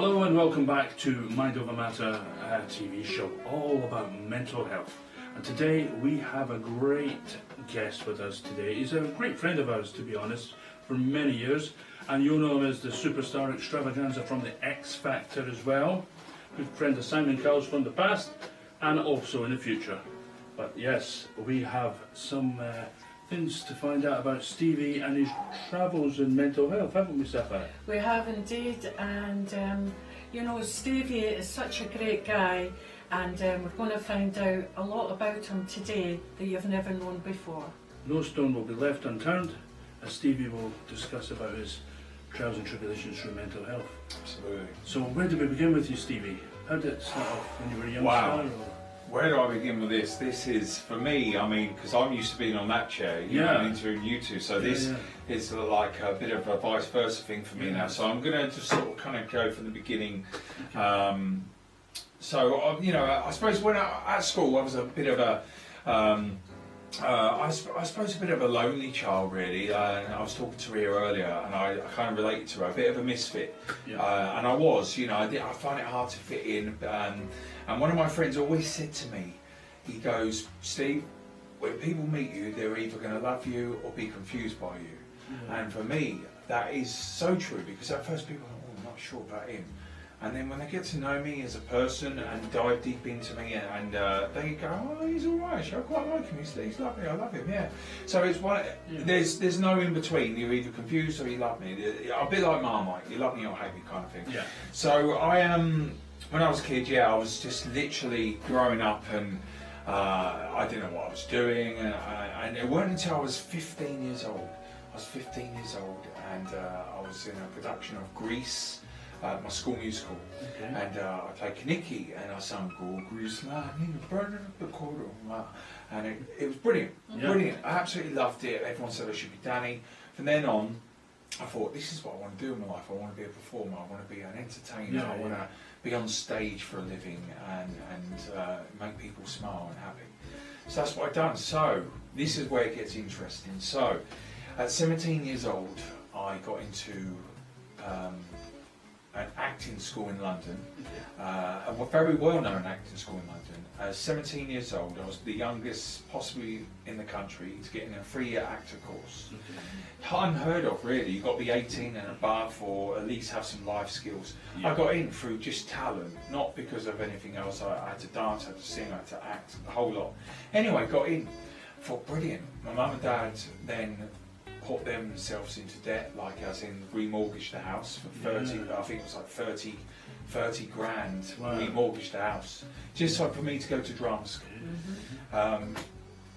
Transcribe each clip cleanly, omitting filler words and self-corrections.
Hello and welcome back to Mind Over Matter TV show, all about mental health. And today we have a great guest with us today. He's a great friend of ours, to be honest, for many years. And you'll know him as the superstar extravaganza from the X Factor as well. Good friend of Simon Cowell's from the past and also in the future. But yes, we have some things to find out about Stevie and his travels in mental health, haven't we, Zahra? We have indeed, and you know, Stevie is such a great guy, and we're going to find out a lot about him today that you've never known before. No stone will be left unturned, as Stevie will discuss about his trials and tribulations through mental health. Absolutely. So where did we begin with you, Stevie? How did it start off when you were a young Wow. star? Where do I begin with this? This is, for me, I mean, because I'm used to being on that chair, you know, and interviewing you two, so this is like a bit of a vice versa thing for me now. So I'm going to just sort of kind of go from the beginning. You know, I suppose when at school I was a bit of a, I suppose a bit of a lonely child, really. I was talking to Ria earlier, and I kind of related to her, a bit of a misfit. And I was, you know, I find it hard to fit in. And one of my friends always said to me, he goes, Steve, when people meet you, they're either going to love you or be confused by you. And for me, that is so true, because at first people are, oh, I'm not sure about him. And then when they get to know me as a person and dive deep into me, and they go, oh, he's all right, I quite like him, he's lovely, I love him, yeah. So it's one, there's no in between. You're either confused or you love me. A bit like Marmite, you love me or hate me kind of thing. So I am. When I was a kid, I was just literally growing up, and I didn't know what I was doing, and it wasn't until I was 15 years old. I was 15 years old, and I was in a production of Grease, my school musical, and I played Kaniki, and I sung "Go Grease Lightning, burning up the quarter," and it was brilliant, brilliant. I absolutely loved it. Everyone said I should be Danny. From then on, I thought, this is what I want to do in my life. I want to be a performer. I want to be an entertainer. I want to be on stage for a living and make people smile and happy. So that's what I've done. So this is where it gets interesting. So at 17 years old, I got into an acting school in London, a very well-known acting school in London. At 17 years old, I was the youngest possibly in the country to get in a 3-year actor course. Unheard of, really. You've got to be 18 and above, or at least have some life skills. I got in through just talent, not because of anything else. I had to dance, I had to sing, I had to act, a whole lot. Anyway, got in. Thought, brilliant. My mum and dad then put themselves into debt, like as in remortgaged the house for 30, I think it was like 30 grand, remortgaged the house, just so for me to go to drama school.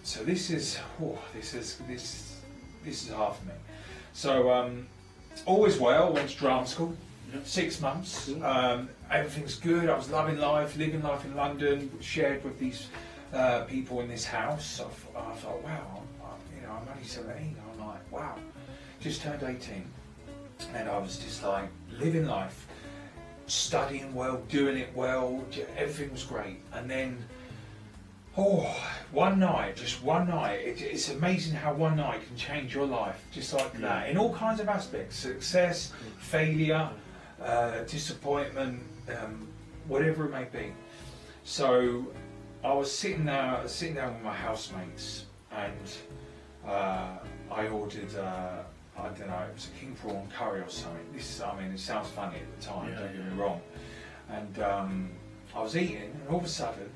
So this is hard for me. So always well, went to drama school, 6 months, everything's good, I was loving life, living life in London, shared with these people in this house. I thought, wow, I'm only 17, I'm like, wow, just turned 18, and I was just like, living life, studying well, doing it well, everything was great. And then, one night, it's amazing how one night can change your life, just like that, in all kinds of aspects, success, failure, disappointment, whatever it may be. So I was sitting down with my housemates, and I ordered, I don't know, it was a king prawn curry or something. It sounds funny at the time, don't get me wrong. And I was eating, and all of a sudden,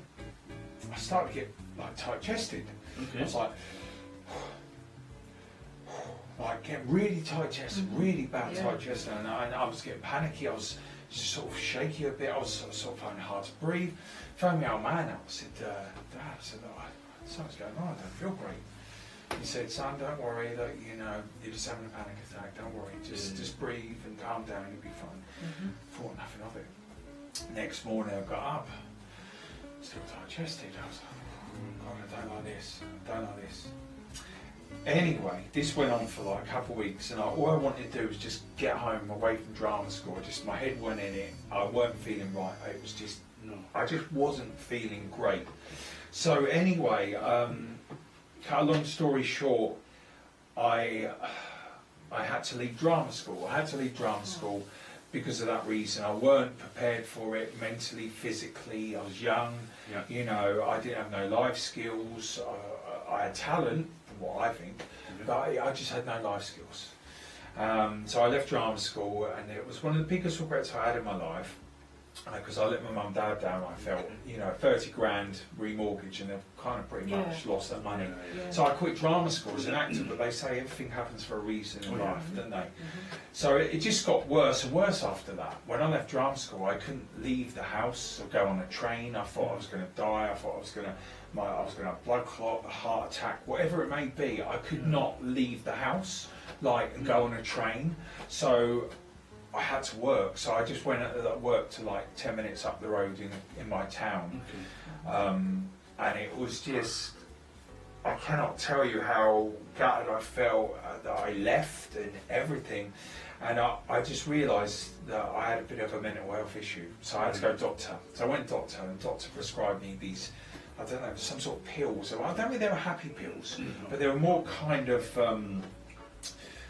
I started to get like tight-chested. I was like getting really tight-chested, really bad tight-chested, and I was getting panicky. I was just sort of shaky a bit. I was sort of finding it hard to breathe. Phoned my old man out. I said, Dad, something's going on. I don't feel great. He said, son, don't worry, you're just having a panic attack, don't worry, just breathe and calm down, you'll be fine. Thought nothing of it. Next morning I got up, still tight-chested. I was like, God, I don't like this. Anyway, this went on for like a couple of weeks, and all I wanted to do was just get home away from drama school. My head went in it, I weren't feeling right, I just wasn't feeling great. So anyway, cut a long story short, I had to leave drama school. because of that reason. I weren't prepared for it mentally, physically. I was young, you know, I didn't have no life skills. I had talent, from what I think, but I just had no life skills. So I left drama school, and it was one of the biggest regrets I had in my life, because I let my mum and dad down. I felt, you know, 30 grand remortgage, and they've kind of pretty much lost their money. So I quit drama school as an actor, but they say everything happens for a reason in life, don't they? So it just got worse and worse after that. When I left drama school, I couldn't leave the house or go on a train. I thought I was going to die. I thought I was going to have blood clot, a heart attack, whatever it may be. I could not leave the house, like, and go on a train. So I had to work, so I just went at work to like 10 minutes up the road in my town, and it was just, I cannot tell you how gutted I felt that I left and everything, and I just realised that I had a bit of a mental health issue, so I had to go to the doctor. So I went to the doctor, and the doctor prescribed me these, I don't know, some sort of pills. I don't think they were happy pills, but they were more kind of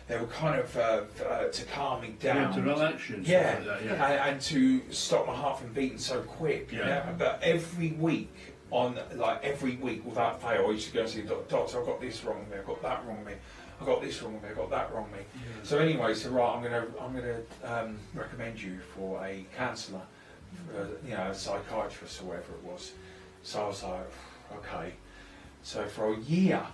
to calm me down, to relax you, and yeah, stuff like that, and to stop my heart from beating so quick. But every week, without fail, I used to go and see the doctor. I've got this wrong with me. I've got that wrong with me. I've got this wrong with me. I've got that wrong with me. So anyway, so right, I'm gonna recommend you for a counsellor, you know, a psychiatrist or whatever it was. So I was like, okay. So for a year,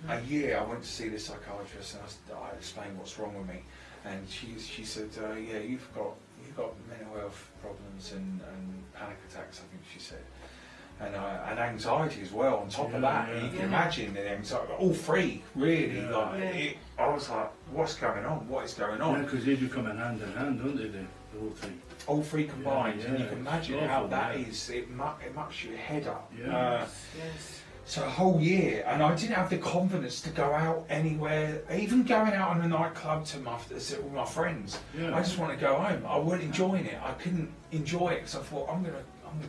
I went to see this psychiatrist, and I explained what's wrong with me, and she said, yeah, you've got mental health problems and panic attacks, I think she said, and anxiety as well. On top of that, you can imagine the anxiety, all three really. I was like, what's going on? What is going on? Yeah, because they do come in hand, don't they? The whole thing. All three combined, and you can imagine how that is. It mucks your head up. So a whole year, and I didn't have the confidence to go out anywhere, even going out in a nightclub with my friends. I just want to go home. I wasn't enjoying it. I couldn't enjoy it because I thought, I'm gonna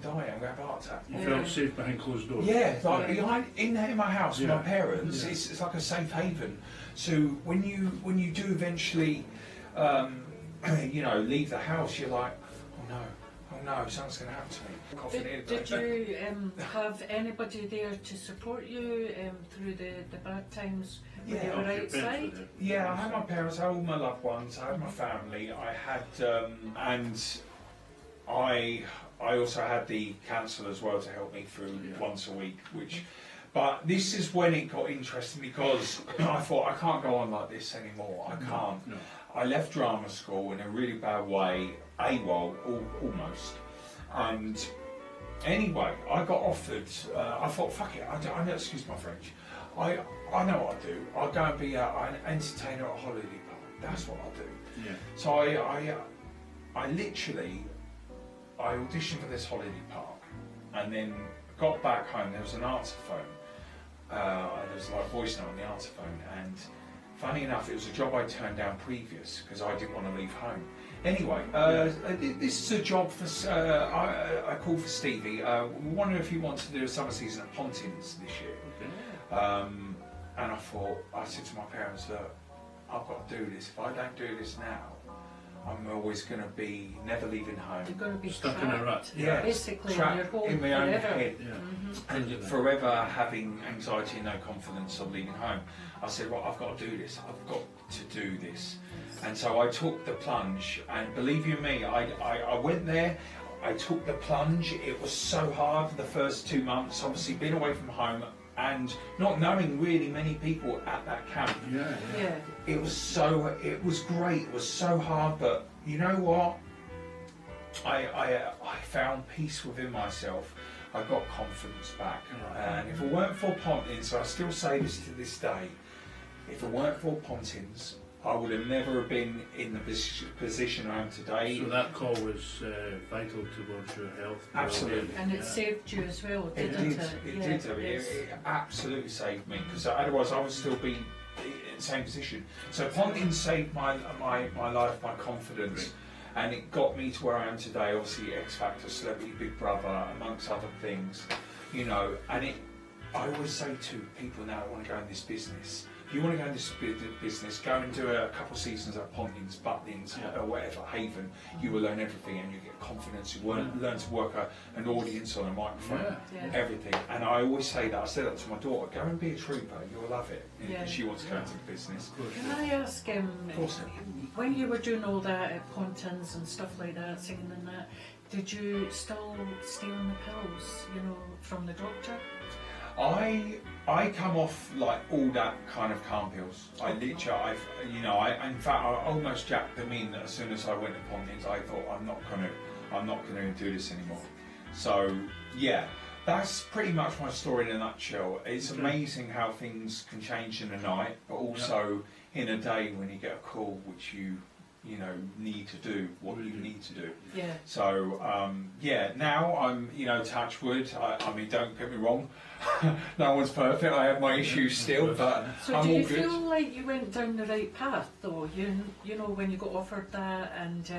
die. I'm gonna have a heart attack. You felt safe behind closed doors. Yeah, like in my house with my parents, it's like a safe haven. So when you do eventually, you know, leave the house, you're like, oh no, something's going to happen to me. Did you have anybody there to support you through the bad times when you were outside? Yeah, I had my parents, I had all my loved ones, I had my family, I had, and I also had the counsellor as well to help me through once a week, but this is when it got interesting, because I thought, I can't go on like this anymore, I can't. No. I left drama school in a really bad way, AWOL, almost. And anyway, I got offered, I thought, fuck it, I know, excuse my French, I know what I do. I'll go and be an entertainer at a holiday park. That's what I'll do. Yeah. So I literally, I auditioned for this holiday park, and then got back home, there was an answer phone. There was like a voice note on the answer phone, and funny enough, it was a job I turned down previous because I didn't want to leave home. Anyway, this is a job for, I called for Stevie. Wondering if he wants to do a summer season at Pontins this year. And I said to my parents, look, I've got to do this. If I don't do this now, I'm always going to be never leaving home. You're going to be stuck in a rut. Yeah, basically trapped in my own head. And forever having anxiety and no confidence of leaving home. I said, well, I've got to do this. I've got to do this. And so I took the plunge, and believe you me, I went there, I took the plunge. It was so hard for the first 2 months, obviously being away from home and not knowing really many people at that camp. It was great, it was so hard, but you know what? I found peace within myself. I got confidence back. And if it weren't for Pontins, I still say this to this day, if it weren't for Pontins, I would have never been in the position I am today. So that call was vital towards your health. Absolutely. And it saved you as well, didn't it? It did. It absolutely saved me, because otherwise I would still be in the same position. So Pontins saved my life, my confidence, and it got me to where I am today. Obviously, X Factor, Celebrity Big Brother, amongst other things, you know. And I always say to people now that want to go in this business, if you want to go into this business, go and do a couple of seasons at Pontins, Butlins, or whatever, Haven. You will learn everything, and you get confidence. You learn to work an audience on a microphone, everything. And I always say that. I say that to my daughter. Go and be a trooper. You'll love it. And she wants to go into the business. Can I ask, when you were doing all that at Pontins and stuff like that, singing and that, did you still stay on the pills, you know, from the doctor? I come off like all that kind of calm pills. I literally, in fact, I almost jacked them in as soon as I went to Pontins. I thought I'm not gonna do this anymore. So yeah, that's pretty much my story in a nutshell. It's amazing how things can change in a night, but also in a day when you get a call which you need to do what you need to do. Yeah. So now I'm, touch wood. I mean, don't get me wrong, no one's perfect. I have my issues still, but so I'm do all you good. feel like you went down the right path, though? You know when you got offered that and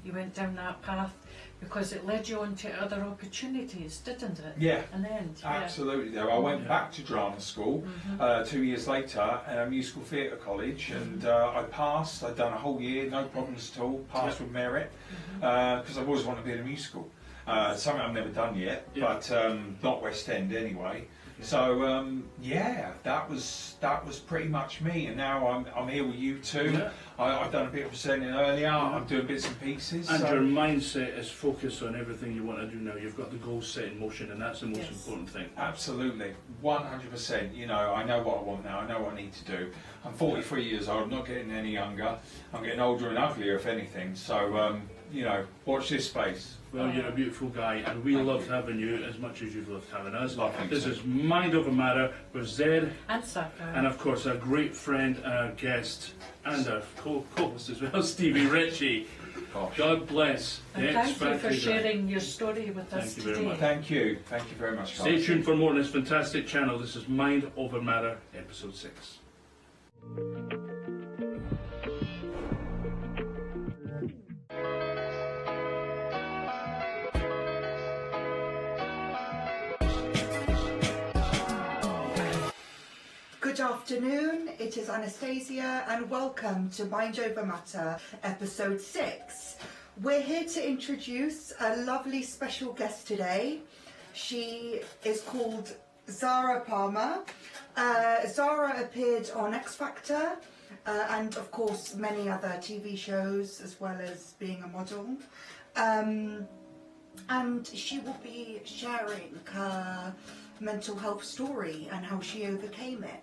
you went down that path because it led you on to other opportunities, didn't it? Yeah. In the end. Absolutely. Though I went back to drama school 2 years later at a musical theatre college, and I passed. I'd done a whole year, no problems at all. Passed with merit because I've always wanted to be in a musical. Something I've never done yet, but not West End anyway. So that was pretty much me, and now I'm here with you two. Yeah. I've done a bit of presenting earlier. I'm doing bits and pieces. And your mindset is focused on everything you want to do now. You've got the goals set in motion, and that's the most important thing. Absolutely, 100%. I know what I want now. I know what I need to do. I'm 43 years old. I'm not getting any younger. I'm getting older and uglier, if anything. So watch this space. Well, you're a beautiful guy, and we loved having you as much as you've loved having us. Lovely. This is Mind Over Matter with Zed, And Zahra. and of course our great friend and our guest, and our co-host as well, Stevie Ritchie. Gosh. God bless. And the thank you X-Factor for guy. sharing your story with us Thank you very today. much. Thank you very much, guys. Stay tuned for more on this fantastic channel. This is Mind Over Matter, episode 6. Good afternoon, it is Anastasia and welcome to Mind Over Matter episode 6. We're here to introduce a lovely special guest today. She is called Zahra Palmer. Zahra appeared on X Factor and of course many other TV shows as well as being a model. And she will be sharing her mental health story and how she overcame it.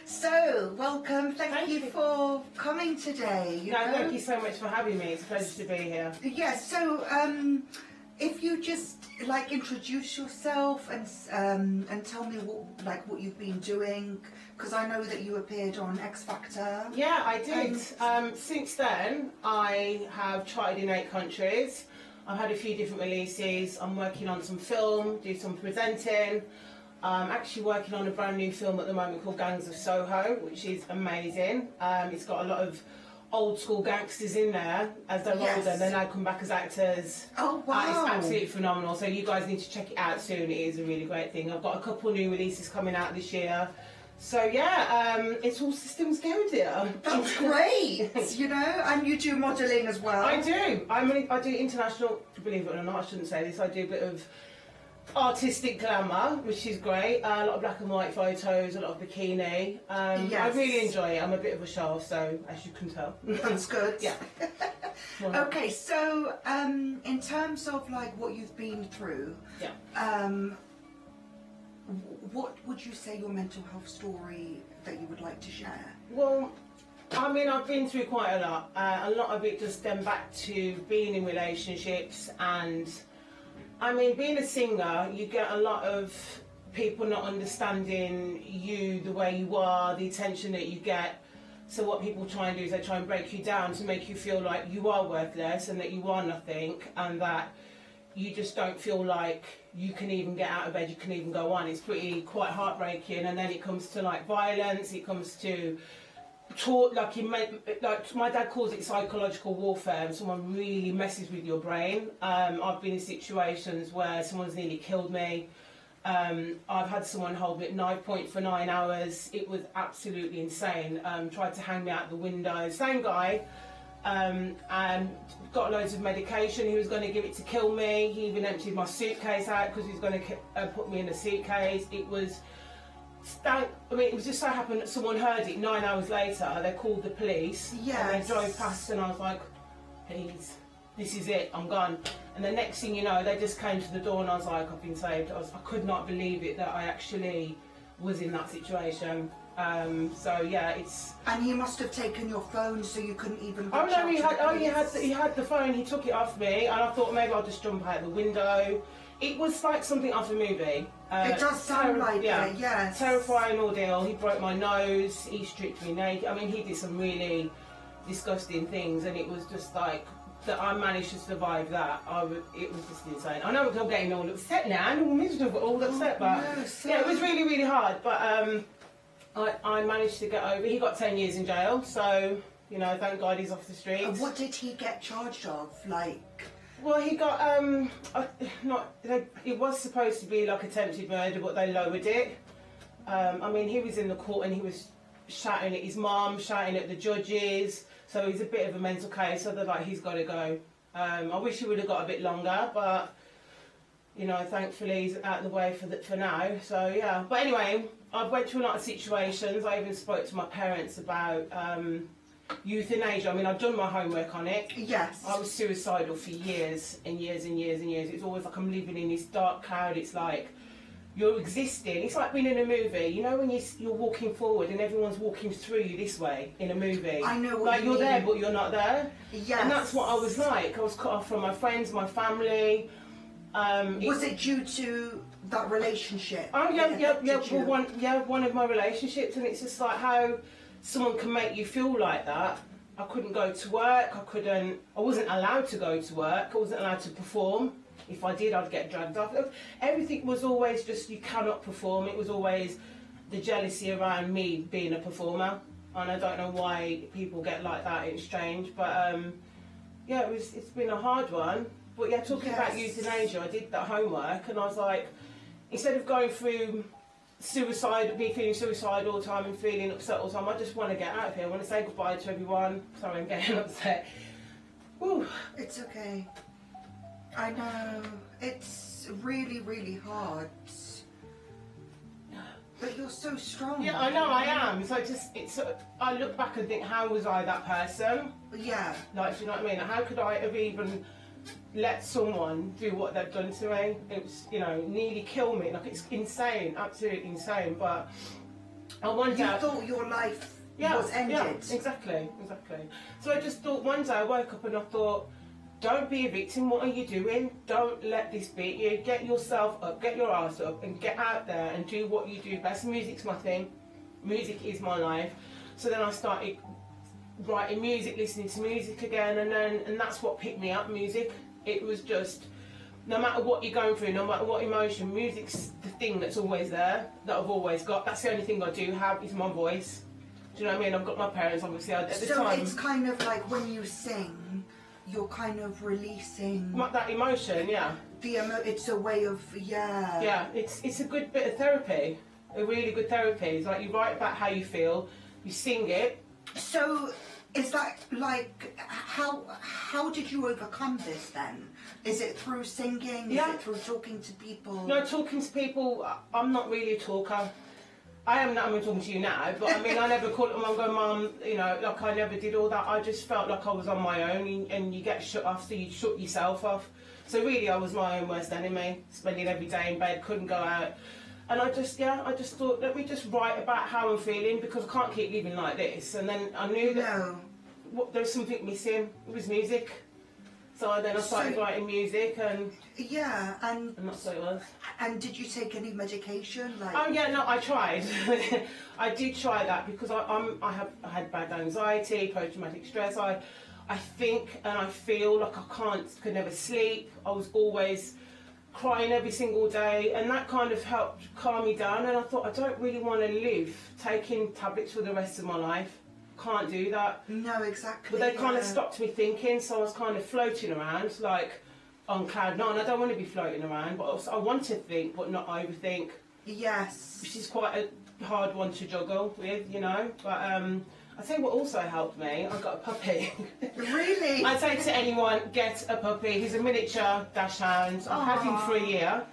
So, welcome. Thank you for coming today. Thank you so much for having me. It's a pleasure to be here. Yes. So, if you just introduce yourself and tell me what you've been doing, because I know that you appeared on X Factor. Yeah, I did. Since then, I have charted in 8 countries. I've had a few different releases. I'm working on some film, do some presenting. I'm actually working on a brand new film at the moment called Gangs of Soho, which is amazing. It's got a lot of old school gangsters in there as they're older. They now come back as actors. Oh wow! It's absolutely phenomenal. So you guys need to check it out soon. It is a really great thing. I've got a couple new releases coming out this year. So yeah, it's all systems go, dear. That's great. And you do modelling as well. I do. I do international. Believe it or not, I shouldn't say this. I do a bit of artistic glamour, which is great. A lot of black and white photos, a lot of bikini. I really enjoy it. I'm a bit of a show, so as you can tell. That's good. Yeah. Okay, so in terms of what you've been through, what would you say your mental health story that you would like to share? Well, I've been through quite a lot. A lot of it just stem back to being in relationships, and being a singer, you get a lot of people not understanding you the way you are, the attention that you get. So what people try and do is they try and break you down to make you feel like you are worthless and that you are nothing, and that you just don't feel like you can even get out of bed, you can even go on. It's quite heartbreaking. And then it comes to violence, it comes to my dad calls it psychological warfare, and someone really messes with your brain. I've been in situations where someone's nearly killed me. I've had someone hold me at knife point for 9 hours. It was absolutely insane. Tried to hang me out the window. Same guy. And got loads of medication. He was going to give it to kill me. He even emptied my suitcase out because he was going to put me in a suitcase. It was it was just so happened that someone heard it 9 hours later. They called the police. Yes. And they drove past, and I was like, please, this is it, I'm gone. And the next thing you know, they just came to the door, and I was like, I've been saved. I could not believe it that I actually was in that situation. So yeah, it's. And he must have taken your phone, so you couldn't even. Oh no, he had the phone. He took it off me, and I thought maybe I'll just jump out the window. It was like something off a movie. It does sound like it, yes. Terrifying ordeal. He broke my nose. He stripped me naked. I mean, he did some really disgusting things, and it was just like that. I managed to survive that. It was just insane. I know I'm getting all upset now, and all miserable, all upset, but yeah, it was really, really hard. But I managed to get over. He got 10 years in jail, so you know, thank God he's off the streets. And what did he get charged of? Like. Well, he got it was supposed to be like attempted murder, but they lowered it. I mean, he was in the court and he was shouting at his mum, shouting at the judges. So he's a bit of a mental case. So they're like, he's got to go. I wish he would have got a bit longer, but you know, thankfully he's out of the way for now. So yeah. But anyway, I've went through a lot of situations. I even spoke to my parents about. Euthanasia. I mean, I've done my homework on it. Yes. I was suicidal for years and years and years and years. It's always like I'm living in this dark cloud. It's like you're existing. It's like being in a movie. You know when you're walking forward and everyone's walking through you this way in a movie. I know what like you you're mean. there, but you're not there. Yes. And that's what I was like. I was cut off from my friends, my family. Was it due to that relationship? Oh yeah. One of my relationships, and it's just like how. Someone can make you feel like that. I couldn't go to work, I wasn't allowed to go to work, I wasn't allowed to perform. If I did, I'd get dragged off. Everything was always just, you cannot perform. It was always the jealousy around me being a performer. And I don't know why people get like that, it's strange. But yeah, it's been a hard one. But yeah, talking about euthanasia, I did that homework and I was like, instead of going through me feeling suicidal all the time and feeling upset all the time, I just want to get out of here. I want to say goodbye to everyone. Sorry, I'm getting upset. Woo. It's okay. I know. It's really, really hard. But you're so strong. Yeah, I know I am. So I look back and think, how was I that person? Yeah. Like, do you know what I mean? How could I have even let someone do what they've done to me? It was, you know, nearly kill me. Like, it's insane, absolutely insane. But I wonder. You thought your life was ended. Yeah, exactly. So I just thought one day I woke up and I thought, don't be a victim. What are you doing? Don't let this beat you. Get yourself up, get your ass up, and get out there and do what you do best. Music's my thing. Music is my life. So then I started writing music, listening to music again, and that's what picked me up. Music. It was just, no matter what you're going through, no matter what emotion, music's the thing that's always there, that I've always got. That's the only thing I do have is my voice. Do you know what I mean? I've got my parents, obviously, at the time. So it's kind of like when you sing, you're kind of releasing... that emotion, yeah. It's a way of, yeah. Yeah, it's a good bit of therapy, a really good therapy. It's like you write about how you feel, you sing it. So... is that like, how did you overcome this then? Is it through singing? Is it through talking to people? No, talking to people, I'm not really a talker. I am now, I'm talking to you now, but I mean, I never called them and go, Mum, you know, like I never did all that. I just felt like I was on my own, and you get shut off, so you shut yourself off. So really, I was my own worst enemy, spending every day in bed, couldn't go out. And I just thought, let me just write about how I'm feeling, because I can't keep living like this. And then I knew that there was something missing. It was music. So then I started writing music, and and that's what it was. And did you take any medication? Like? Oh yeah, no, I tried. I did try that because I had bad anxiety, post-traumatic stress. I think and I feel like I could never sleep. I was always crying every single day, and that kind of helped calm me down. And I thought, I don't really want to live taking tablets for the rest of my life. Can't do that. No, exactly. But they kind of stopped me thinking, so I was kind of floating around like, on cloud nine. I don't want to be floating around, but also I want to think, but not overthink. Yes. Which is quite a hard one to juggle with, you know. But I tell you what also helped me. I got a puppy. Really? I say to anyone, get a puppy. He's a miniature dachshund. I've had him for a year.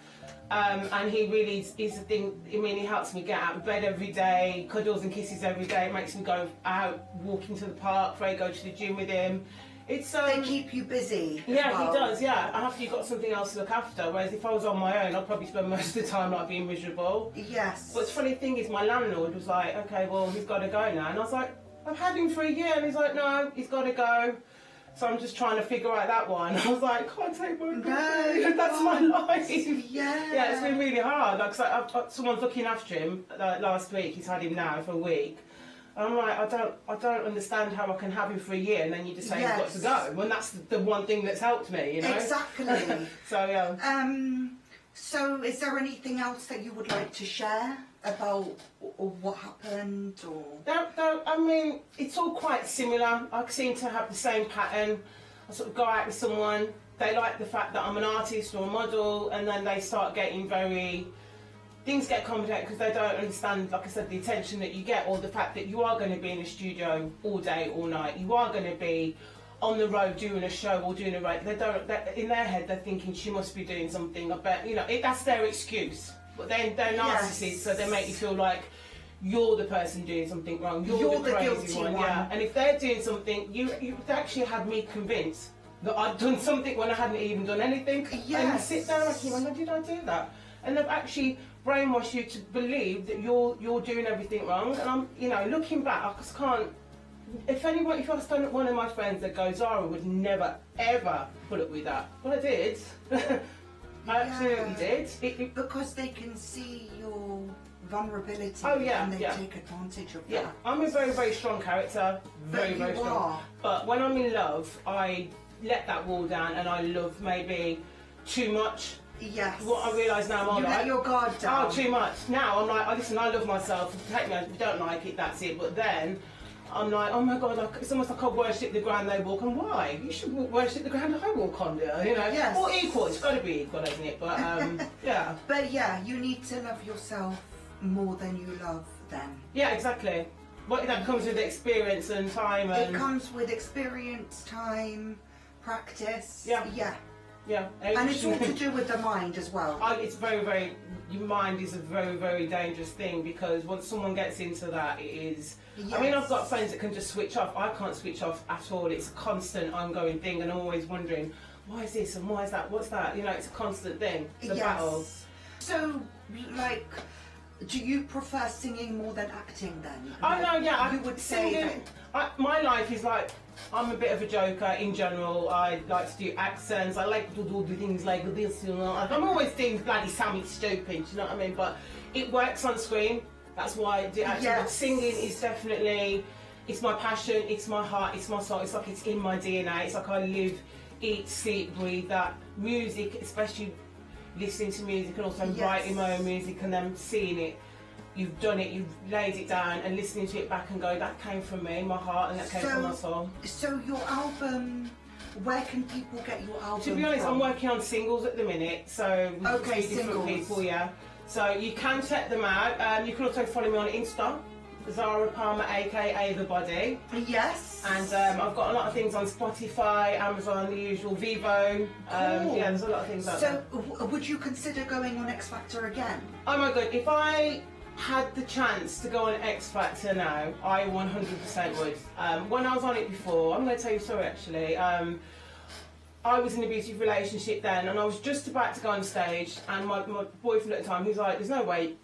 And he really is the thing. I mean, he helps me get out of bed every day, cuddles and kisses every day. It makes me go out, walking to the park, before I go to the gym with him. It's they keep you busy. Yeah, well. he does. Yeah, after you've got something else to look after. Whereas if I was on my own, I'd probably spend most of the time like being miserable. Yes. But the funny thing is, my landlord was like, "Okay, well, he's got to go now," and I was like, "I've had him for a year," and he's like, "No, he's got to go." So I'm just trying to figure out that one. I was like, can't take my puppy. No, that's my life. Yeah. Yeah, it's been really hard. Like, so someone's looking after him last week. He's had him now for a week. And I'm like, I don't understand how I can have him for a year and then you just say he's got to go. When that's the one thing that's helped me, you know. Exactly. So yeah. So is there anything else that you would like to share about or what happened or? No, I mean, it's all quite similar. I seem to have the same pattern. I sort of go out with someone, they like the fact that I'm an artist or a model, and then they start getting things get complicated because they don't understand, like I said, the attention that you get, or the fact that you are going to be in a studio all day, all night. You are going to be on the road doing a show or doing a rate. In their head, they're thinking she must be doing something. I bet, you know, that's their excuse. But they're narcissists, so they make you feel like you're the person doing something wrong. You're the crazy one. Yeah. And if they're doing something, you actually had me convinced that I'd done something when I hadn't even done anything. Yes. And you sit down and think, when did I do that? And they've actually brainwashed you to believe that you're doing everything wrong. And I'm, you know, looking back, I just can't. If I was one of my friends that goes, Zahra would never ever put up with that. Well, I did. I absolutely did. Because they can see your vulnerability and they take advantage of that. Yeah, I'm a very, very strong character. Very, very strong. But when I'm in love, I let that wall down and I love maybe too much. Yes. What I realise now, I'm you let your guard down. Oh, too much. Now I'm like, listen, I love myself. Take me, if you don't like it, that's it. But then I'm like, oh my God, it's almost like I worship the ground they walk on. Why? You should worship the ground I walk on, you know? Yes. Or equal, it's got to be equal, isn't it? But yeah. But yeah, you need to love yourself more than you love them. Yeah, exactly. But that comes with experience and time. And it comes with experience, time, practice. Yeah. Yeah. Yeah. And it's all to do with the mind as well. It's very, very, your mind is a very, very dangerous thing, because once someone gets into that, it is... Yes. I mean, I've got friends that can just switch off. I can't switch off at all. It's a constant, ongoing thing, and I'm always wondering, why is this and why is that? What's that? You know, it's a constant thing. It's a battle. So, like, do you prefer singing more than acting then? Oh, no, yeah. You would say that... my life is like, I'm a bit of a joker in general. I like to do accents. I like to do things like this, you know. I'm always doing bloody something stupid, you know what I mean? But it works on screen. That's why I do acting. But singing is definitely, it's my passion, it's my heart, it's my soul. It's like it's in my DNA. It's like I live, eat, sleep, breathe that. Music, especially listening to music and also writing my own music and then seeing it. You've done it, you've laid it down, and listening to it back and go, that came from me, my heart, and that came from my soul. So your album, where can people get your album To be honest, from? I'm working on singles at the minute, so with okay, three different people, yeah. So you can check them out. You can also follow me on Insta, Zahra Palmer, aka The Body. Yes. And I've got a lot of things on Spotify, Amazon, the usual, Vivo. Cool. Yeah, there's a lot of things out there. So would you consider going on X Factor again? Oh my God, if I had the chance to go on X Factor now, I 100% would. When I was on it before, I'm going to tell you a story actually. I was in an abusive relationship then, and I was just about to go on stage, and my boyfriend at the time, he was like, there's no way.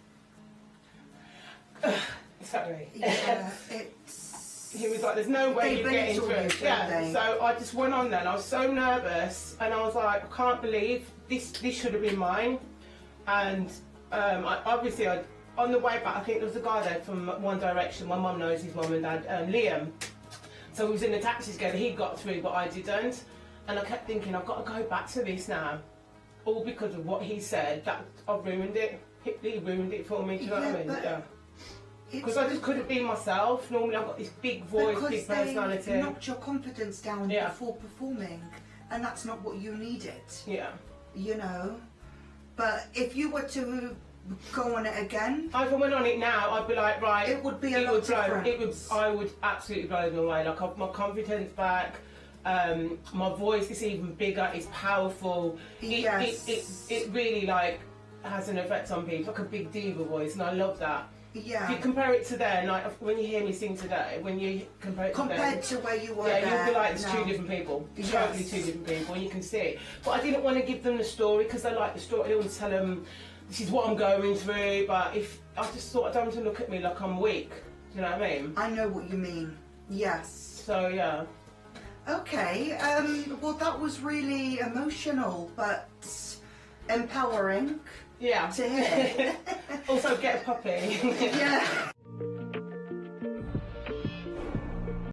Sorry. Yeah, it's... He was like, there's no way you're getting through. Yeah, so I just went on then. I was so nervous, and I was like, I can't believe this should have been mine. And obviously, on the way back, I think there was a guy there from One Direction. My mum knows his mum and dad, Liam. So we was in the taxi together. He got through, but I didn't. And I kept thinking, I've got to go back to this now. All because of what he said. That I've ruined it. He ruined it for me, do you know what I mean? Yeah. Because I just couldn't be myself. Normally I've got this big voice, big personality. They knocked your confidence down before performing. and that's not what you needed. Yeah. You know, but if you were to go on it again, if I went on it now, I'd be like, right, it would be a lot different. I would absolutely blow them away. Like, I've my confidence back. My voice is even bigger. It's powerful. It really like has an effect on people. It's like a big diva voice, and I love that. Yeah. If you compare it to then, like when you hear me sing today, when you compare it compared to to where you were, you'll be like, it's two different people. Totally two different people, and you can see it. But I didn't want to give them the story because they like the story. I didn't want to tell them this is what I'm going through. But if I just thought I don't want to look at me like I'm weak. Do you know what I mean? I know what you mean. Yes. So yeah. Okay. Well, that was really emotional, but empowering. Yeah. To hear. Also, get a puppy. Yeah.